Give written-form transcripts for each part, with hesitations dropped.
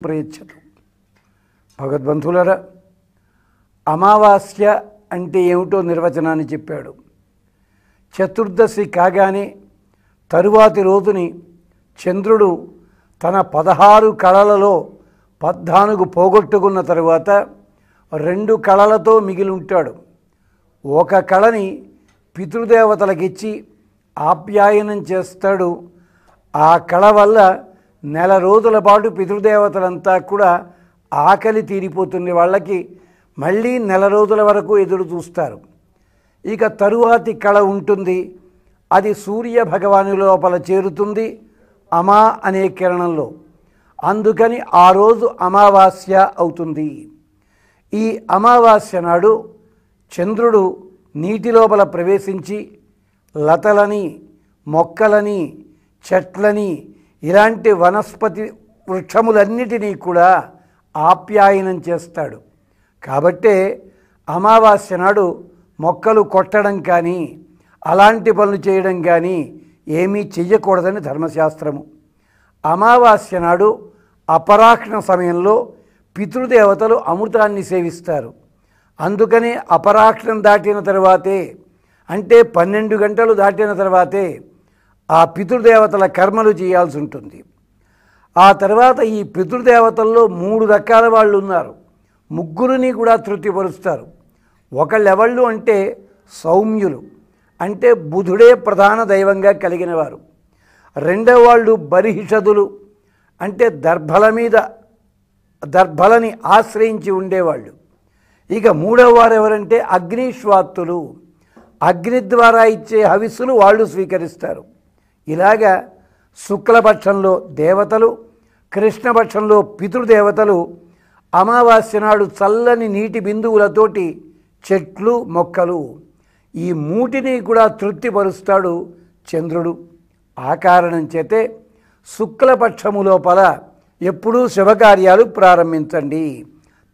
ప్రయచ్చతు భగవద్బంధులరా, అమావాస్య అంటే ఏమిటో నిర్వచనాన్ని చెప్పాడు. చతుర్దశి కాగానే తరువాతి రోజుని చంద్రుడు తన 16 కళలలో 14 పోగొట్టుకున్న తరువాత 2 కళలతో మిగిలి ఉంటాడు. ఒక కళని పితృదేవతలకిచ్చి ఆప్యాయనం చేస్తాడు. ఆ కళ వల్ల నెల రోజుల పాటు పితృదేవతలంతా కూడా ఆకలి తీరిపోతుంది. వాళ్ళకి మళ్ళీ నెల రోజుల వరకు ఎదురు చూస్తారు. ఇక తరువాతి కళ ఉంటుంది, అది సూర్య భగవాను లోపల చేరుతుంది అమా అనే కిరణంలో. అందుకని ఆ రోజు అమావాస్య అవుతుంది. ఈ అమావాస్య నాడు చంద్రుడు నీటి లోపల ప్రవేశించి లతలని, మొక్కలని, చెట్లని, ఇలాంటి వనస్పతి వృక్షములన్నిటినీ కూడా ఆప్యాయనం చేస్తాడు. కాబట్టే అమావాస్య నాడు మొక్కలు కొట్టడం కానీ అలాంటి పనులు చేయడం కానీ ఏమీ చెయ్యకూడదని ధర్మశాస్త్రము. అమావాస్య నాడు అపరాహ్న సమయంలో పితృదేవతలు అమృతాన్ని సేవిస్తారు. అందుకనే అపరాహ్నం దాటిన తర్వాతే, అంటే 12 గంటలు దాటిన తర్వాతే ఆ పితృదేవతల కర్మలు చేయాల్సి ఉంటుంది. ఆ తర్వాత ఈ పితృదేవతల్లో 3 రకాల వాళ్ళు ఉన్నారు. ముగ్గురిని కూడా తృప్తిపరుస్తారు. ఒకళ్ళెవళ్ళు అంటే సౌమ్యులు, అంటే బుధుడే ప్రధాన దైవంగా కలిగిన వారు. రెండవ వాళ్ళు బరిహిషదులు, అంటే దర్భలని ఆశ్రయించి ఉండేవాళ్ళు. ఇక మూడవ వారు ఎవరంటే అగ్నిశ్వాత్తులు, అగ్ని ద్వారా ఇచ్చే హవిస్సులు వాళ్ళు స్వీకరిస్తారు. ఇలాగా శుక్లపక్షంలో దేవతలు, కృష్ణపక్షంలో పితృదేవతలు అమావాస్య నాడు చల్లని నీటి బిందువులతోటి చెట్లు, మొక్కలు ఈ మూటిని కూడా తృప్తిపరుస్తాడు చంద్రుడు. ఆ కారణం చేతే శుక్లపక్షము లోపల ఎప్పుడూ శుభకార్యాలు ప్రారంభించండి.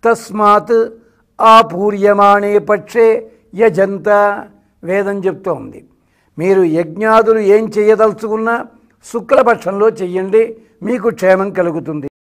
తస్మాత్ ఆపూర్యమాణే పక్షే యజంత, వేదం చెప్తోంది. మీరు యజ్ఞాదులు ఏం చేయదలుచుకున్నా శుక్లపక్షంలో చెయ్యండి, మీకు క్షేమం కలుగుతుంది.